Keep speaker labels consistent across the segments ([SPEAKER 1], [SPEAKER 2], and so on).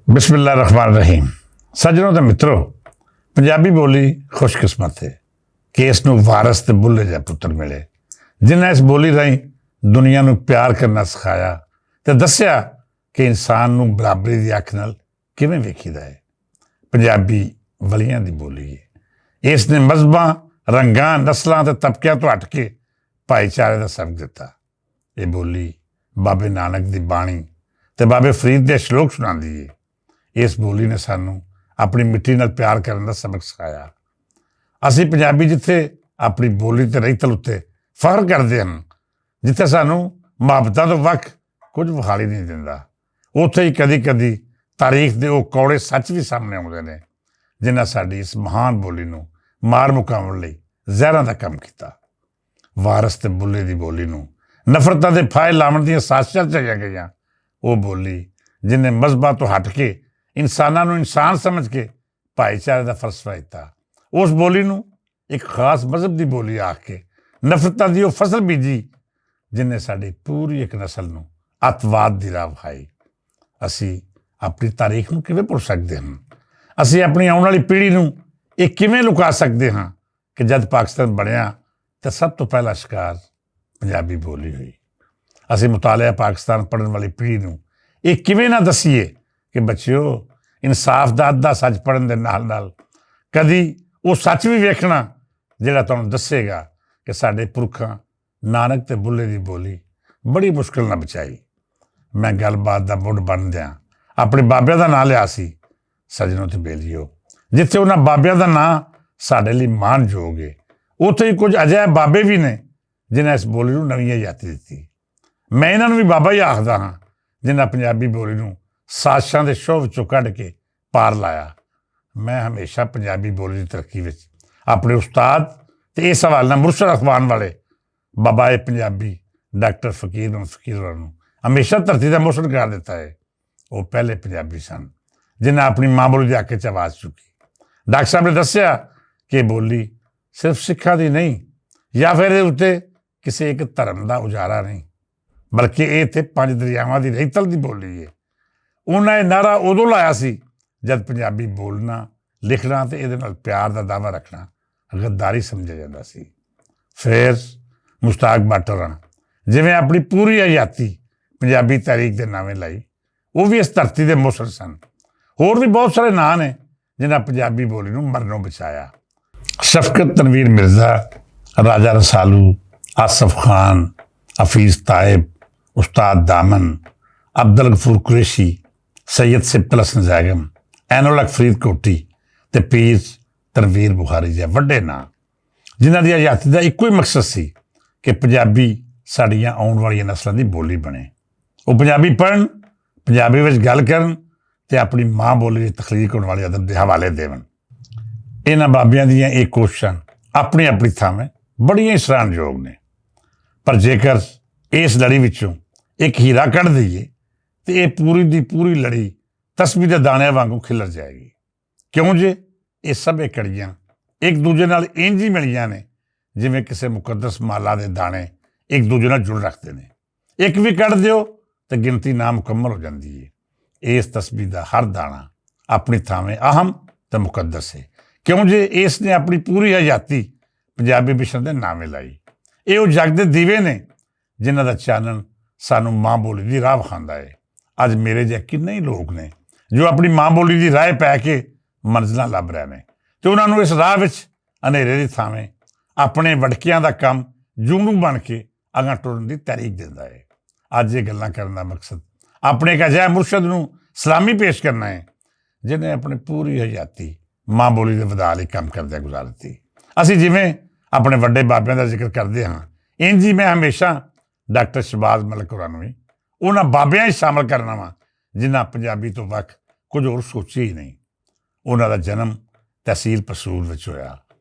[SPEAKER 1] बिस्मिल्लाह रहमान रहीम। सज्जनों ते मित्रों, पंजाबी बोली खुशकिस्मत है कि इसनूं वारस ते बुल्ले जा पुत्तर मिले जिन्हें इस बोली राहीं दुनिया नूं प्यार करना सिखाया ते दस्सिया कि इंसान नूं बराबरी दी अख नाल किवें वेखीदा है। पंजाबी वलियां दी बोली है। इसने मजहबां, रंगां, नस्लां ते तबकिਆਂ ਤੋਂ हट के भाईचारे ਦਾ सबक ਦਿੱਤਾ। ਇਹ बोली बाबे नानक दी बाणी ते बाबे फरीद ਦੇ ਸ਼ਲੋਕ ਸੁਣਾਉਂਦੀ है। इस बोली ने सानू अपनी मिट्टी नाल प्यार करने का सबक सिखाया। असी पंजाबी जिथे अपनी बोली ते रहीतल उत्ते फख्र करते हैं, जिथे सानू मुहब्बतां तो वख कुछ विखाली नहीं दिंदा, उत्थे ही कदी कदी तारीख के वो कौड़े सच भी सामने आउंदे ने जिन्हां साडी इस महान बोली नूं मार मुकाउण लई जहरां दा काम कीता। वारस ते बुल्ले दी बोली नूं नफरतां दे फाहे लावण दीआं साजिशां रचाईआं गईआं। वो बोली जिन्हें मजहबां तो हट के इंसानां नूं इंसान समझ के भाईचारे का फलसफा दिता। उस बोली नूं एक खास मजहब की बोली आख के नफरतां दी वो फसल बीजी जिन्हें साडी पूरी एक नस्ल नूं अतवाद की राह विखाई। असी अपनी तारीख नूं किवें भुल सकते हैं? असी अपनी आउण वाली पीढ़ी नूं ये किवें लुका सकते हाँ कि जद पाकिस्तान बनिया तो सब तो पहला शिकार पंजाबी बोली हुई। असी मुतालिया पाकिस्तान पढ़न वाली पीढ़ी नूं ये किवें ना दसीए कि बच्चिओ, इंसाफ का अद्धा सच पढ़न के नाल नाल कदी वो सच भी वेखना जिहड़ा तुहानूं दसेगा कि साडे पुरखां नानक ते बुल्ले की बोली बड़ी मुश्किल ना बचाई। मैं गलबात का मुढ़ बनदिआं अपने बाबिਆਂ का नां लिया सी। सजनों ते बेलियो, जिथे उन्हां बाबिਆਂ का नां साडे लई माणयोग है, उत्थे ही कुछ अजिहे बाबे भी ने जिन्हें इस बोली नूं नवीं हयाती दित्ती। मैं इन्हां नूं भी बाबा ही आखदा हाँ जिन्हां पंजाबी बोली नूं साजिशां दे शोह विचों कढ के पार लाया। मैं हमेशा पंजाबी बोली की तरक्की विच अपने उस्ताद ते इस हवाले नाल मुर्शद अखवान वाले बाबा ए पंजाबी डॉक्टर फकीर अहमद फकीर होरां नूं हमेशा धरती का मोशन करार दिता है। वो पहले पंजाबी सन जिन्हें अपनी माँ बोली के हक च आवाज़ चुकी। डॉक्टर साहब ने दस्सिया कि बोली सिर्फ सिखां दी नहीं या फिर इहदे उत्ते किसी एक धर्म का उजारा नहीं, बल्कि ये इत्थे 5 दरियावां की रहीतल की बोली है। उन्हें नारा उदों लाया सी जब पंजाबी बोलना, लिखना तो ये प्यार का दावा रखना गद्दारी समझा जाता सी। फिर मुश्ताक भट्ट होरां जिवें अपनी पूरी हयाती पंजाबी तारीख के नावें लाई, वो भी इस धरती के मुसर सन। होर भी बहुत सारे नां ने जिन्हें पंजाबी बोली नूं मरनों बचाया। शफकत तनवीर मिर्जा, राजा रसालू, आसफ खान, हफीज़ ताइब, उस्ताद दामन, अब्दुल गफूर कुरैशी, सैयद सिब्बल हसन जैगम, ऐनुल हक फरीद कोटी ते पीर तनवीर बुखारी जिहे वड्डे नां जिन्हां दी हयाती का इक्को ही मकसद सी कि पंजाबी साड़ियां आउण वालियां नस्लां दी बोली बने। वो पंजाबी पढ़न, पंजाबी विच गल करन ते अपनी माँ बोली की तखलीक होने वाले अदब के हवाले देवन। इन्हां बाबियां दीयां ये कोशिशां अपनी अपनी थावें बड़ियां ही सराहनयोग ने, पर जेकर इस लड़ी विचों एक हीरा कढ़ दईए तो ये पूरी दी पूरी लड़ी तस्बीह के दाणिਆਂ वांगू खिलर जाएगी। क्यों जे ये सब कड़ियाँ एक दूजे नाल इंज ही मिलियां ने जिवें किसी मुकद्दस माला के दाणे एक दूजे नाल जुड़ रखते हैं। एक भी कढ़ दिओ तो गिनती ना मुकम्मल हो जाती है। इस तस्बीह का हर दाणा अपनी थावें अहम तो मुकद्दस है, क्यों जे इसने अपनी पूरी हयाती पंजाबी मिशन के नावें लाई। ये वो जगदे दीवे ने जिन्हां दा चानन सानू माँ बोली की राह विखांदा है। अज मेरे जिहे किन्ने ही लोग ने जो अपनी माँ बोली की राह पै के मंजिलां लभ रहे हैं तो उन्होंने इस राह विच हनेरे की थावें अपने वड़कियां का काम जूनू बन के अगां टुरन की तहरीक दिंदा है। अज ये गल्लां करन दा मकसद अपने एक अजिहा मुर्शद नूं सलामी पेश करना है जिन्हें अपनी पूरी हयाती माँ बोली के वधा लई काम करदे गुजार दित्ती। असीं जिवें अपने वड्डे बाबिਆਂ का जिक्र करते हाँ, इंज ही मैं हमेशा डॉक्टर शहबाज मलिक होरां नूं भी उन्हां बाबिਆਂ ही शामिल करना वा जिन्हां पंजाबी तो वख कुछ होर सोची ही नहीं। उन्हां दा जन्म तहसील पसूर विच होया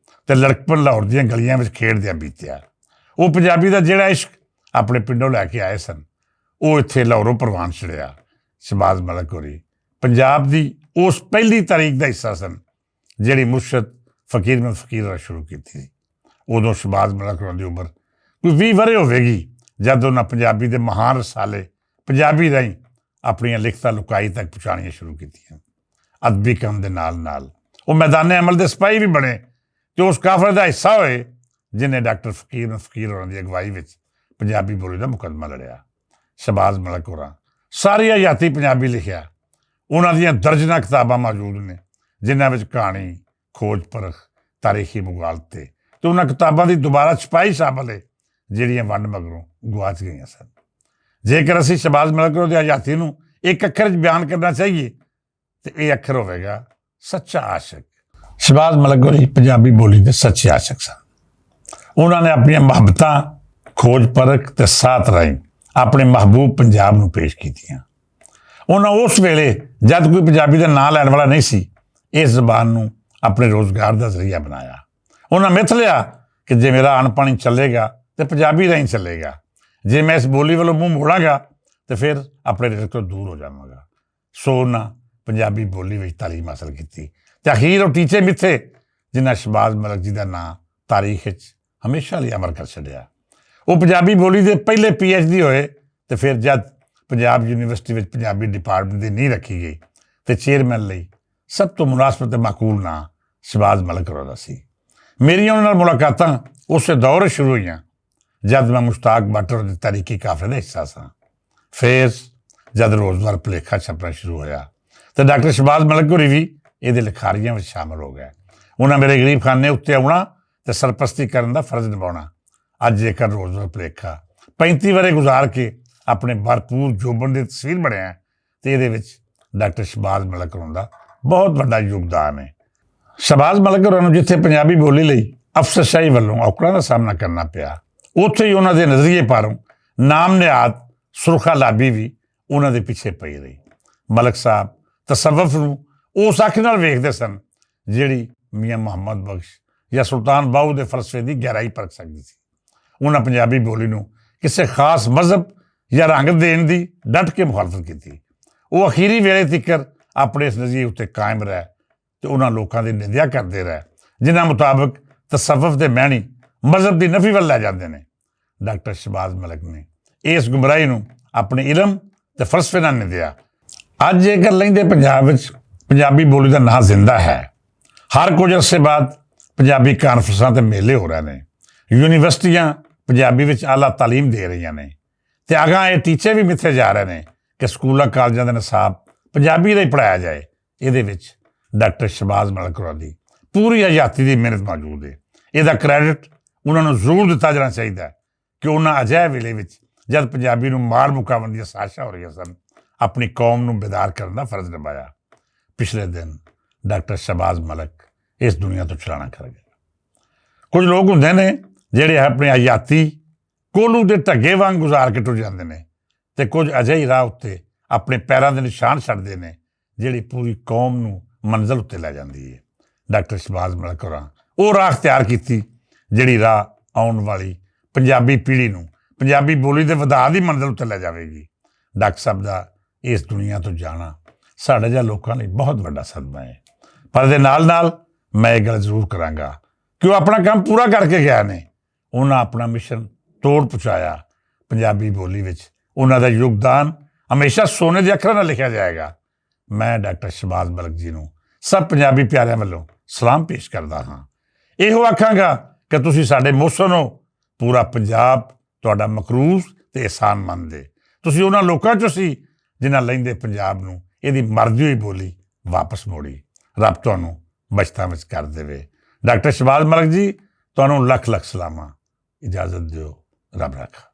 [SPEAKER 1] ते लड़कपन लाहौर दीआं गलियां विच खेडदिआं बीतिया। वो पंजाबी दा जिहड़ा इश्क अपने पिंडों लैके आए सन वो इत्थे लाहौरों परवान छड़िया। शहबाज मलिक होरी पंजाब दी उस पहली तारीख का हिस्सा सन जिहड़ी मुर्शद फकीर अहमद फकीर होरां शुरू की थी। उदों शहबाज मलिक होरां दी उम्र कोई 20 वरे होवेगी जब उन्हें पंजाबी के महान रसाले पंजाबी राहीं ਆਪਣੀਆਂ ਲਿਖਤਾਂ ਲੁਕਾਈ ਤੱਕ ਪਹੁੰਚਾਉਣੀਆਂ ਸ਼ੁਰੂ ਕੀਤੀਆਂ। ਅਦਬੀ ਕੰਮ ਦੇ ਨਾਲ ਨਾਲ ਉਹ ਮੈਦਾਨੇ ਅਮਲ ਦੇ ਸਿਪਾਹੀ ਵੀ ਬਣੇ ਅਤੇ ਉਸ ਕਾਫਲੇ ਦਾ ਹਿੱਸਾ ਹੋਏ ਜਿਹਨੇ ਡਾਕਟਰ ਫਕੀਰ ਹੋਰਾਂ ਦੀ ਅਗਵਾਈ ਵਿੱਚ ਪੰਜਾਬੀ ਬੋਲੀ ਦਾ ਮੁਕੱਦਮਾ ਲੜਿਆ। ਸ਼ਹਬਾਜ਼ ਮਲਿਕ ਹੋਰਾਂ ਸਾਰੀ ਹਯਾਤੀ ਪੰਜਾਬੀ ਲਿਖਿਆ। ਉਹਨਾਂ ਦੀਆਂ ਦਰਜਨਾਂ ਕਿਤਾਬਾਂ ਮੌਜੂਦ ਨੇ ਜਿਨ੍ਹਾਂ ਵਿੱਚ ਕਹਾਣੀ, ਖੋਜ ਪਰਖ, ਤਾਰੀਖੀ ਮੁਗਾਲਤੇ ਅਤੇ ਉਹਨਾਂ ਕਿਤਾਬਾਂ ਦੀ ਦੁਬਾਰਾ ਛਪਾਈ ਸ਼ਾਮਲ ਹੈ ਜਿਹੜੀਆਂ ਵੰਡ ਮਗਰੋਂ ਗੁਆਚ ਗਈਆਂ ਸਨ। ਜੇਕਰ ਅਸੀਂ ਸ਼ਹਬਾਜ਼ ਮਲਿਕ ਹੋਰਾਂ ਦੀ ਹਯਾਤੀ ਨੂੰ ਇੱਕ ਅੱਖਰ 'ਚ ਬਿਆਨ ਕਰਨਾ ਚਾਹੀਏ ਤੇ ਇਹ ਅੱਖਰ ਹੋਵੇਗਾ ਸੱਚਾ ਆਸ਼ਿਕ। ਸ਼ਹਬਾਜ਼ ਮਲਿਕ ਹੋਰੀ ਪੰਜਾਬੀ ਬੋਲੀ ਦੇ ਸੱਚੇ ਆਸ਼ਿਕ ਸਨ। ਉਹਨਾਂ ਨੇ ਆਪਣੀਆਂ ਮੁਹੱਬਤਾਂ ਖੋਜ ਪਰਖ ਤੇ ਸਾਥ ਰਾਹੀਂ ਆਪਣੇ ਮਹਿਬੂਬ ਪੰਜਾਬ ਨੂੰ ਪੇਸ਼ ਕੀਤੀਆਂ। ਉਹਨਾਂ ਉਸ ਵੇਲੇ ਜਦ ਕੋਈ ਪੰਜਾਬੀ ਦਾ ਨਾਂ ਲੈਣ ਵਾਲਾ ਨਹੀਂ ਸੀ ਇਸ ਜ਼ਬਾਨ ਨੂੰ ਆਪਣੇ ਰੋਜ਼ਗਾਰ ਦਾ ਜ਼ਰੀਆ ਬਣਾਇਆ। ਉਹਨਾਂ ਮਿੱਥ ਲਿਆ ਕਿ ਜੇ ਮੇਰਾ ਅੰਨ ਪਾਣੀ ਚੱਲੇਗਾ ਤੇ ਪੰਜਾਬੀ ਰਾਹੀਂ ਚੱਲੇਗਾ, ਜੇ ਮੈਂ ਇਸ ਬੋਲੀ ਵੱਲੋਂ ਮੂੰਹ ਮੋੜਾਂਗਾ ਤੇ ਫਿਰ ਆਪਣੇ ਰਿਜ਼ਕ ਤੋਂ ਦੂਰ ਹੋ ਜਾਵਾਂਗਾ। ਸੋ ਉਹਨਾਂ ਪੰਜਾਬੀ ਬੋਲੀ ਵਿੱਚ ਤਾਲੀਮ ਹਾਸਲ ਕੀਤੀ ਤੇ ਅਖੀਰ ਉਹ ਟੀਚੇ ਮਿੱਥੇ ਜਿਨ੍ਹਾਂ ਸ਼ਹਬਾਜ਼ ਮਲਿਕ ਜੀ ਦਾ ਨਾਂ ਤਾਰੀਖ ਵਿੱਚ ਹਮੇਸ਼ਾ ਲਈ ਅਮਰ ਕਰ ਛੱਡਿਆ। ਉਹ ਪੰਜਾਬੀ ਬੋਲੀ ਦੇ ਪਹਿਲੇ PhD ਹੋਏ ਤੇ ਫਿਰ ਜਦ ਪੰਜਾਬ ਯੂਨੀਵਰਸਿਟੀ ਵਿੱਚ ਪੰਜਾਬੀ ਡਿਪਾਰਟਮੈਂਟ ਦੀ ਨੀਂਹ ਰੱਖੀ ਗਈ ਤੇ ਚੇਅਰਮੈਨ ਲਈ ਸਭ ਤੋਂ ਮੁਨਾਸਬ ਤੇ ਮਾਕੂਲ ਨਾਂ ਸ਼ਹਬਾਜ਼ ਮਲਿਕ ਹੋਰਾਂ ਦਾ ਸੀ। ਮੇਰੀਆਂ ਉਹਨਾਂ ਨਾਲ ਮੁਲਾਕਾਤਾਂ ਉਸੇ ਦੌਰ ਸ਼ੁਰੂ ਹੋਈਆਂ ਜਦ ਮੈਂ ਮੁਸ਼ਤਾਕ ਭੱਟ ਦੇ ਤਾਰੀਖੀ ਕਾਫਲੇ ਦਾ ਹਿੱਸਾ ਸਾਂ। ਫਿਰ ਜਦ ਰੋਜ਼ਗਾਰ ਭੁਲੇਖਾ ਛਪਣਾ ਸ਼ੁਰੂ ਹੋਇਆ ਤੇ ਡਾਕਟਰ ਸ਼ਹਬਾਜ਼ ਮਲਿਕ ਹੋਰੀ ਵੀ ਇਹਦੇ ਲਿਖਾਰੀਆਂ ਵਿੱਚ ਸ਼ਾਮਲ ਹੋ ਗਏ। ਉਹਨਾਂ ਮੇਰੇ ਗਰੀਬ ਖਾਨੇ ਉੱਤੇ ਆਉਣਾ ਤੇ ਸਰਪ੍ਰਸਤੀ ਕਰਨ ਦਾ ਫਰਜ਼ ਨਿਭਾਉਣਾ। ਅੱਜ ਜੇਕਰ ਰੋਜ਼ਗਾਰ ਭੁਲੇਖਾ 35 ਵਰ੍ਹੇ ਗੁਜ਼ਾਰ ਕੇ ਆਪਣੇ ਭਰਪੂਰ ਜੋਬਨ ਦੀ ਤਸਵੀਰ ਬਣਿਆ ਤੇ ਇਹਦੇ ਵਿੱਚ ਡਾਕਟਰ ਸ਼ਹਬਾਜ਼ ਮਲਿਕ ਹੋਰਾਂ ਦਾ ਬਹੁਤ ਵੱਡਾ ਯੋਗਦਾਨ ਹੈ। ਸ਼ਹਬਾਜ਼ ਮਲਿਕ ਹੋਰਾਂ ਨੂੰ ਜਿੱਥੇ ਪੰਜਾਬੀ ਬੋਲੀ ਲਈ ਅਫਸਰਸ਼ਾਹੀ ਵੱਲੋਂ ਔਕੜਾਂ ਦਾ ਸਾਹਮਣਾ ਕਰਨਾ ਪਿਆ, ਉੱਥੇ ਹੀ ਉਹਨਾਂ ਦੇ ਨਜ਼ਰੀਏ ਪਾਰੋਂ ਨਾਮ ਨਿਹਾਦ ਸੁਰਖਾ ਲਾਬੀ ਵੀ ਉਹਨਾਂ ਦੇ ਪਿੱਛੇ ਪਈ ਰਹੀ। ਮਲਿਕ ਸਾਹਿਬ ਤਸੱਵੁਫ ਨੂੰ ਉਸ ਅੱਖ ਨਾਲ ਵੇਖਦੇ ਸਨ ਜਿਹੜੀ ਮੀਆਂ ਮੁਹੰਮਦ ਬਖਸ਼ ਜਾਂ ਸੁਲਤਾਨ ਬਾਹੂ ਦੇ ਫਲਸਫੇ ਦੀ ਗਹਿਰਾਈ ਪਰਖ ਸਕਦੀ ਸੀ। ਉਹਨਾਂ ਪੰਜਾਬੀ ਬੋਲੀ ਨੂੰ ਕਿਸੇ ਖਾਸ ਮਜ਼ਹਬ ਜਾਂ ਰੰਗ ਦੇਣ ਦੀ ਡਟ ਕੇ ਮੁਖਾਲਫਤ ਕੀਤੀ। ਉਹ ਅਖੀਰੀ ਵੇਲੇ ਤੀਕਰ ਆਪਣੇ ਇਸ ਨਜ਼ਰੀਏ ਉੱਤੇ ਕਾਇਮ ਰਹੇ ਤੇ ਉਹਨਾਂ ਲੋਕਾਂ ਦੀ ਨਿੰਦਿਆ ਕਰਦੇ ਰਹੇ ਜਿਨ੍ਹਾਂ ਮੁਤਾਬਕ ਤਸੱਵੁਫ ਦੇ ਮਹਿਣੀ ਮਜ਼ਹਬ ਦੀ ਨਫੀ ਵੱਲ ਲੈ ਜਾਂਦੇ ਨੇ। ਡਾਕਟਰ ਸ਼ਹਬਾਜ਼ ਮਲਿਕ ਨੇ ਇਸ ਗੁੰਮਰਾਹੀ ਨੂੰ ਆਪਣੇ ਇਲਮ ਤੇ ਫਲਸਫੇ ਨਾਲ ਨਿੰਦਿਆ। ਅੱਜ ਜੇਕਰ ਲਹਿੰਦੇ ਪੰਜਾਬ ਵਿੱਚ ਪੰਜਾਬੀ ਬੋਲੀ ਦਾ ਨਾਂ ਜ਼ਿੰਦਾ ਹੈ। ਹਰ ਕੁਝ ਅਰਸੇ ਬਾਅਦ ਪੰਜਾਬੀ ਕਾਨਫਰੰਸਾਂ ਤੇ ਮੇਲੇ ਹੋ ਰਹੇ ਨੇ, ਯੂਨੀਵਰਸਿਟੀਆਂ ਪੰਜਾਬੀ ਵਿੱਚ ਆਲਾ ਤਾਲੀਮ ਦੇ ਰਹੀਆਂ ਨੇ ਤੇ ਅਗਾਂਹ ਇਹ ਟੀਚੇ ਵੀ ਮਿੱਥੇ ਜਾ ਰਹੇ ਨੇ ਕਿ ਸਕੂਲਾਂ ਕਾਲਜਾਂ ਦਾ ਨਿਸਾਬ ਪੰਜਾਬੀ ਦਾ ਹੀ ਪੜ੍ਹਾਇਆ ਜਾਏ। ਇਹਦੇ ਵਿੱਚ ਡਾਕਟਰ ਸ਼ਹਬਾਜ਼ ਮਲਿਕ ਹੋਰਾਂ ਦੀ ਪੂਰੀ ਹਯਾਤੀ ਦੀ ਮਿਹਨਤ ਮੌਜੂਦ ਹੈ। ਇਹਦਾ ਕ੍ਰੈਡਿਟ ਉਹਨਾਂ ਨੂੰ ਜ਼ਰੂਰ ਦਿੱਤਾ ਜਾਣਾ ਚਾਹੀਦਾ ਕਿ ਉਹਨਾਂ ਅਜਿਹੇ ਵੇਲੇ ਵਿੱਚ ਜਦ ਪੰਜਾਬੀ ਨੂੰ ਮਾਰ ਮੁਕਾਉਣ ਦੀਆਂ ਸਾਜ਼ਿਸ਼ਾਂ ਹੋ ਰਹੀਆਂ ਸਨ ਆਪਣੀ ਕੌਮ ਨੂੰ ਬੇਦਾਰ ਕਰਨ ਦਾ ਫਰਜ਼ ਨਿਭਾਇਆ। ਪਿਛਲੇ ਦਿਨ ਡਾਕਟਰ ਸ਼ਹਬਾਜ਼ ਮਲਿਕ ਇਸ ਦੁਨੀਆ ਤੋਂ ਚਲਾਣਾ ਕਰ ਗਏ। ਕੁਝ ਲੋਕ ਹੁੰਦੇ ਨੇ ਜਿਹੜੇ ਆਪਣੀ ਹਯਾਤੀ ਕੋਲੂ ਦੇ ਢੱਗੇ ਵਾਂਗ ਗੁਜ਼ਾਰ ਕੇ ਟੁਰ ਜਾਂਦੇ ਨੇ ਤੇ ਕੁਝ ਅਜਿਹੀ ਰਾਹ ਉੱਤੇ ਆਪਣੇ ਪੈਰਾਂ ਦੇ ਨਿਸ਼ਾਨ ਛੱਡਦੇ ਨੇ ਜਿਹੜੀ ਪੂਰੀ ਕੌਮ ਨੂੰ ਮੰਜ਼ਿਲ ਉੱਤੇ ਲੈ ਜਾਂਦੀ ਹੈ। ਡਾਕਟਰ ਸ਼ਹਬਾਜ਼ ਮਲਿਕ ਹੋਰਾਂ ਉਹ ਰਾਹ ਅਖਤਿਆਰ ਕੀਤੀ ਜਿਹੜੀ ਰਾਹ ਆਉਣ ਵਾਲੀ ਪੰਜਾਬੀ ਪੀੜ੍ਹੀ ਨੂੰ ਪੰਜਾਬੀ ਬੋਲੀ ਦੇ ਵਧਾਅ ਦੀ ਮੰਜ਼ਿਲ ਉੱਤੇ ਲੈ ਜਾਵੇਗੀ। ਡਾਕਟਰ ਸਾਹਿਬ ਦਾ ਇਸ ਦੁਨੀਆ ਤੋਂ ਜਾਣਾ ਸਾਡੇ ਜਿਹਾ ਲੋਕਾਂ ਲਈ ਬਹੁਤ ਵੱਡਾ ਸਦਮਾ ਹੈ। ਪਰ ਇਹਦੇ ਨਾਲ ਨਾਲ ਮੈਂ ਇਹ ਗੱਲ ਜ਼ਰੂਰ ਕਰਾਂਗਾ ਕਿ ਉਹ ਆਪਣਾ ਕੰਮ ਪੂਰਾ ਕਰਕੇ ਗਿਆ ਨੇ। ਉਹਨਾਂ ਆਪਣਾ ਮਿਸ਼ਨ ਤੋੜ ਪਹੁੰਚਾਇਆ। ਪੰਜਾਬੀ ਬੋਲੀ ਵਿੱਚ ਉਹਨਾਂ ਦਾ ਯੋਗਦਾਨ ਹਮੇਸ਼ਾ ਸੋਨੇ ਦੇ ਅੱਖਰਾਂ ਨਾਲ ਲਿਖਿਆ ਜਾਏਗਾ। ਮੈਂ ਡਾਕਟਰ ਸ਼ਹਬਾਜ਼ ਮਲਿਕ ਜੀ ਨੂੰ ਸਭ ਪੰਜਾਬੀ ਪਿਆਰਿਆਂ ਵੱਲੋਂ ਸਲਾਮ ਪੇਸ਼ ਕਰਦਾ ਹਾਂ। ਇਹੋ ਆਖਾਂਗਾ ਕਿ ਤੁਸੀਂ ਸਾਡੇ ਮੋਹਸਨ ਹੋ। ਪੂਰਾ ਪੰਜਾਬ ਤੁਹਾਡਾ ਮਕਰੂਜ਼ ਤੇ ਅਹਿਸਾਨਮੰਦ ਹੈ। ਤੁਸੀਂ ਉਹਨਾਂ ਲੋਕਾਂ 'ਚੋਂ ਸੀ ਜਿਨ੍ਹਾਂ ਲਹਿੰਦੇ ਪੰਜਾਬ ਨੂੰ ਇਹਦੀ ਮਰਦੀ ਹੋਈ ਬੋਲੀ ਵਾਪਸ ਮੋੜੀ। ਰੱਬ ਤੁਹਾਨੂੰ ਬਚਤਾਂ ਵਿੱਚ ਕਰ ਦੇਵੇ। ਡਾਕਟਰ ਸ਼ਹਬਾਜ਼ ਮਲਿਕ ਜੀ ਤੁਹਾਨੂੰ ਲੱਖ ਲੱਖ ਸਲਾਮਾਂ। ਇਜਾਜ਼ਤ ਦਿਓ। ਰੱਬ ਰੱਖਾ।